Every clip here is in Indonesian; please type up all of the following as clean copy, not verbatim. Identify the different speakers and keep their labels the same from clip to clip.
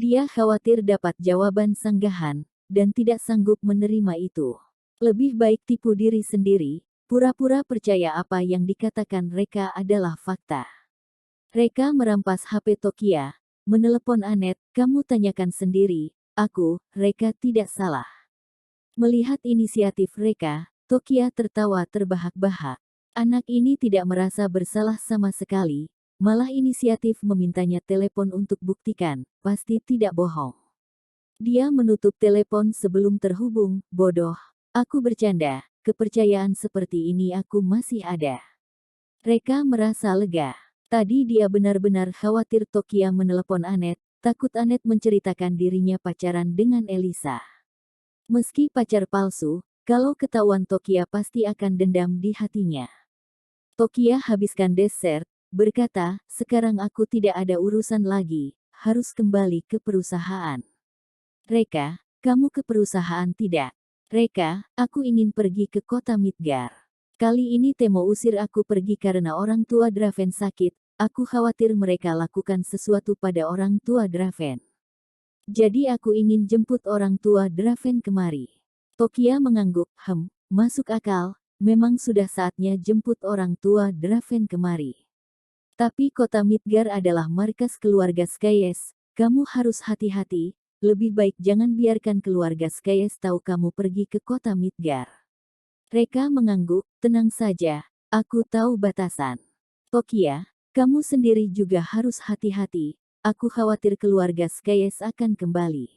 Speaker 1: Dia khawatir dapat jawaban sanggahan, dan tidak sanggup menerima itu. Lebih baik tipu diri sendiri, pura-pura percaya apa yang dikatakan Reka adalah fakta. Reka merampas HP Tokia, menelepon Anet, kamu tanyakan sendiri, aku, Reka tidak salah. Melihat inisiatif Reka, Tokia tertawa terbahak-bahak. Anak ini tidak merasa bersalah sama sekali, malah inisiatif memintanya telepon untuk buktikan, pasti tidak bohong. Dia menutup telepon sebelum terhubung, bodoh. Aku bercanda, kepercayaan seperti ini aku masih ada. Reka merasa lega. Tadi dia benar-benar khawatir Tokia menelepon Anet, takut Anet menceritakan dirinya pacaran dengan Elisa. Meski pacar palsu, kalau ketahuan Tokia pasti akan dendam di hatinya. Tokia habiskan dessert, berkata, sekarang aku tidak ada urusan lagi, harus kembali ke perusahaan. Reka, kamu ke perusahaan tidak? Reka, aku ingin pergi ke kota Midgar. Kali ini Temo usir aku pergi karena orang tua Draven sakit, aku khawatir mereka lakukan sesuatu pada orang tua Draven. Jadi aku ingin jemput orang tua Draven kemari. Tokia mengangguk, masuk akal, memang sudah saatnya jemput orang tua Draven kemari. Tapi kota Midgar adalah markas keluarga Skyes, kamu harus hati-hati, lebih baik jangan biarkan keluarga Skyes tahu kamu pergi ke kota Midgar. Reka mengangguk, tenang saja, aku tahu batasan. Tokia, kamu sendiri juga harus hati-hati, aku khawatir keluarga Skyes akan kembali.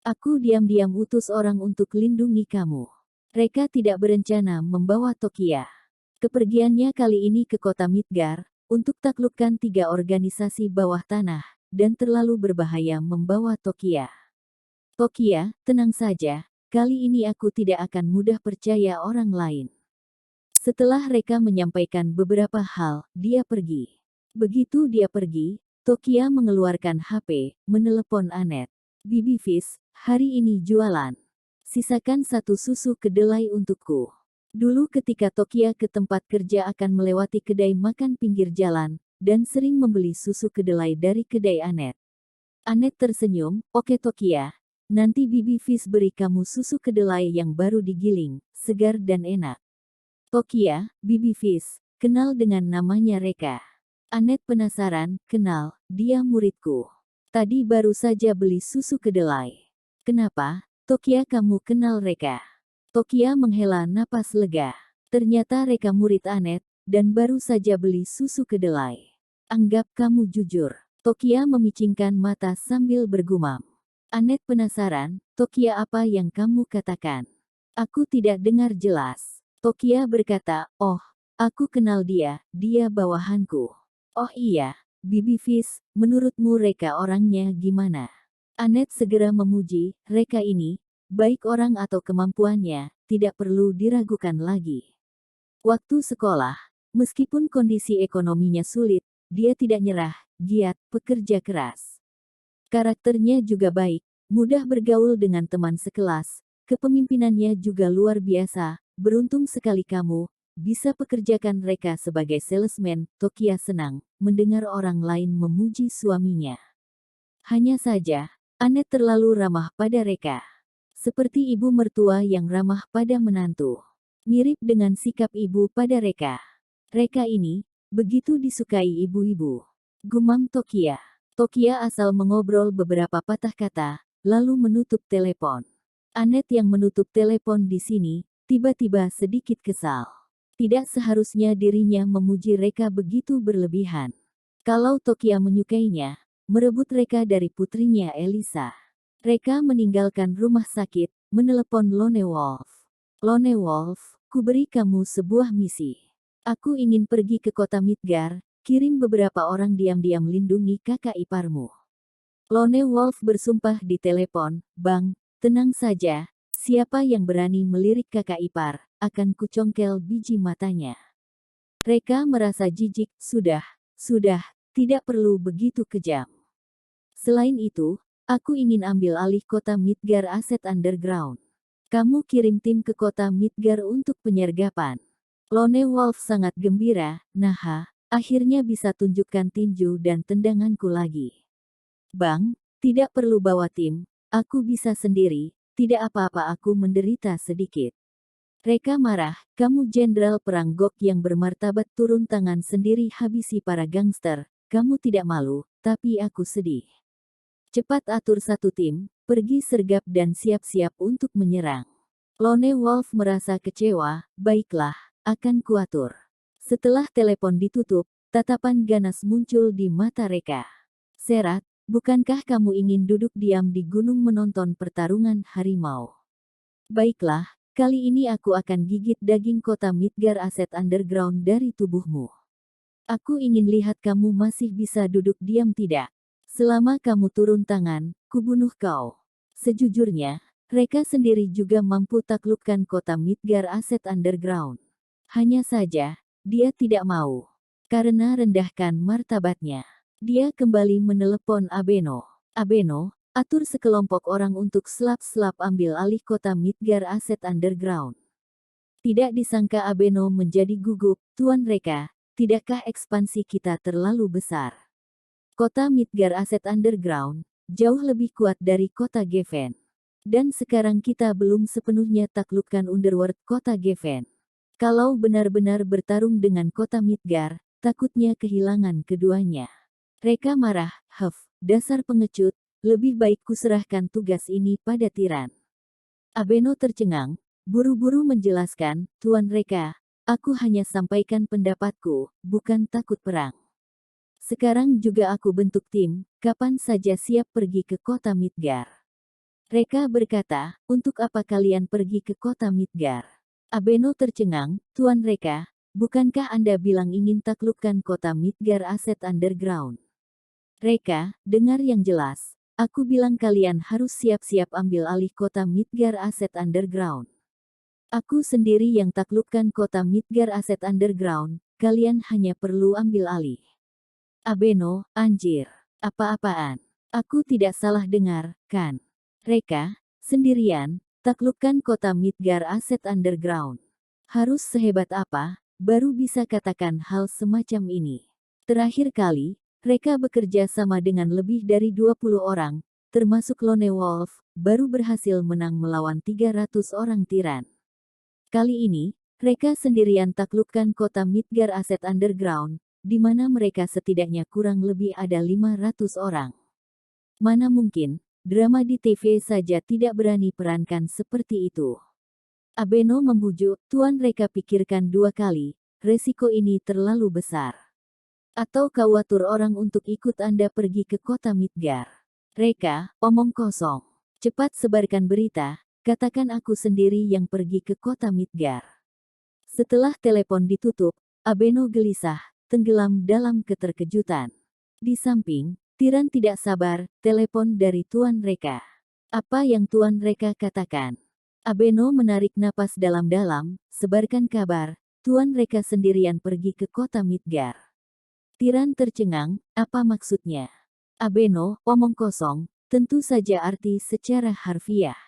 Speaker 1: Aku diam-diam utus orang untuk lindungi kamu. Reka tidak berencana membawa Tokia. Kepergiannya kali ini ke kota Midgar, untuk taklukkan 3 organisasi bawah tanah, dan terlalu berbahaya membawa Tokia. Tokia, tenang saja, kali ini aku tidak akan mudah percaya orang lain. Setelah Reka menyampaikan beberapa hal, dia pergi. Begitu dia pergi, Tokia mengeluarkan HP, menelepon Anet. Bibi Fish, hari ini jualan. Sisakan 1 susu kedelai untukku. Dulu ketika Tokia ke tempat kerja akan melewati kedai makan pinggir jalan, dan sering membeli susu kedelai dari kedai Anet. Anet tersenyum, oke Tokia, nanti Bibi Fish beri kamu susu kedelai yang baru digiling, segar dan enak. Tokia, Bibi Fish, kenal dengan namanya Reka. Anet penasaran, kenal, dia muridku. Tadi baru saja beli susu kedelai. Kenapa? Tokia kamu kenal Reka? Tokia menghela napas lega. Ternyata Reka murid Anet, dan baru saja beli susu kedelai. Anggap kamu jujur. Tokia memicingkan mata sambil bergumam. Anet penasaran, Tokia apa yang kamu katakan? Aku tidak dengar jelas. Tokia berkata, oh, aku kenal dia, dia bawahanku. Oh iya, Bibi Fish, menurutmu Reka orangnya gimana? Anet segera memuji, Reka ini, baik orang atau kemampuannya, tidak perlu diragukan lagi. Waktu sekolah, meskipun kondisi ekonominya sulit, dia tidak nyerah, giat, pekerja keras. Karakternya juga baik, mudah bergaul dengan teman sekelas, kepemimpinannya juga luar biasa, beruntung sekali kamu, bisa pekerjakan Reka sebagai salesman. Tokia senang mendengar orang lain memuji suaminya. Hanya saja, Anet terlalu ramah pada Reka. Seperti ibu mertua yang ramah pada menantu. Mirip dengan sikap ibu pada Reka. Reka ini, begitu disukai ibu-ibu. Gumam Tokia. Tokia asal mengobrol beberapa patah kata, lalu menutup telepon. Anet yang menutup telepon di sini, tiba-tiba sedikit kesal. Tidak seharusnya dirinya memuji Reka begitu berlebihan. Kalau Tokia menyukainya, merebut Reka dari putrinya Elisa. Reka meninggalkan rumah sakit, menelepon Lone Wolf. Lone Wolf, kuberi kamu sebuah misi. Aku ingin pergi ke kota Midgar, kirim beberapa orang diam-diam lindungi kakak iparmu. Lone Wolf bersumpah di telepon, Bang, tenang saja, siapa yang berani melirik kakak ipar, akan kucongkel biji matanya. Reka merasa jijik, sudah, tidak perlu begitu kejam. Selain itu, aku ingin ambil alih kota Midgar aset underground. Kamu kirim tim ke kota Midgar untuk penyergapan. Lone Wolf sangat gembira, akhirnya bisa tunjukkan tinju dan tendanganku lagi. Bang, Tidak perlu bawa tim, aku bisa sendiri, tidak apa-apa aku menderita sedikit. Reka marah, kamu jenderal perang Gok yang bermartabat turun tangan sendiri habisi para gangster, kamu tidak malu, tapi aku sedih. Cepat atur satu tim, pergi sergap dan siap-siap untuk menyerang. Lone Wolf merasa kecewa, baiklah, akan kuatur. Setelah telepon ditutup, tatapan ganas muncul di mata Reka. Serat, bukankah kamu ingin duduk diam di gunung menonton pertarungan harimau? Baiklah, kali ini aku akan gigit daging kota Midgar Aset Underground dari tubuhmu. Aku ingin lihat kamu masih bisa duduk diam tidak. Selama kamu turun tangan, kubunuh kau. Sejujurnya, Reka sendiri juga mampu taklukkan kota Midgar Aset Underground. Hanya saja, dia tidak mau. Karena rendahkan martabatnya. Dia kembali menelepon Abeno. Abeno, atur sekelompok orang untuk selap-selap ambil alih kota Midgar Aset Underground. Tidak disangka Abeno menjadi gugup, Tuan Reka, tidakkah ekspansi kita terlalu besar? Kota Midgar Aset Underground, jauh lebih kuat dari kota Geffen. Dan sekarang kita belum sepenuhnya taklukkan Underworld kota Geffen. Kalau benar-benar bertarung dengan kota Midgar, takutnya kehilangan keduanya. Reka marah, dasar pengecut, lebih baik kuserahkan tugas ini pada tiran. Abeno tercengang, buru-buru menjelaskan, Tuan Reka, aku hanya sampaikan pendapatku, bukan takut perang. Sekarang juga aku bentuk tim, kapan saja siap pergi ke kota Midgar. Reka berkata, untuk apa kalian pergi ke kota Midgar? Abeno tercengang, Tuan Reka, bukankah Anda bilang ingin taklukkan kota Midgar Aset Underground? Reka, dengar yang jelas. Aku bilang kalian harus siap-siap ambil alih kota Midgar Aset Underground. Aku sendiri yang taklukkan kota Midgar Aset Underground, kalian hanya perlu ambil alih. Abeno, anjir. Apa-apaan? Aku tidak salah dengar, kan? Reka, sendirian, taklukkan kota Midgar Aset Underground. Harus sehebat apa, baru bisa katakan hal semacam ini. Terakhir kali, Reka bekerja sama dengan lebih dari 20 orang, termasuk Lone Wolf, baru berhasil menang melawan 300 orang tiran. Kali ini, Reka sendirian taklukkan kota Midgar Aset Underground, di mana mereka setidaknya kurang lebih ada 500 orang. Mana mungkin, drama di TV saja tidak berani perankan seperti itu. Abeno membujuk, Tuan Reka pikirkan dua kali, resiko ini terlalu besar. Atau kau atur orang untuk ikut Anda pergi ke kota Midgar. Reka, omong kosong. Cepat sebarkan berita, katakan aku sendiri yang pergi ke kota Midgar. Setelah telepon ditutup, Abeno gelisah, tenggelam dalam keterkejutan. Di samping, Tiran tidak sabar, telepon dari Tuan Reka. Apa yang Tuan Reka katakan? Abeno menarik napas dalam-dalam, sebarkan kabar, Tuan Reka sendirian pergi ke kota Midgar. Tiran tercengang, apa maksudnya? Abeno, omong kosong, tentu saja arti secara harfiah.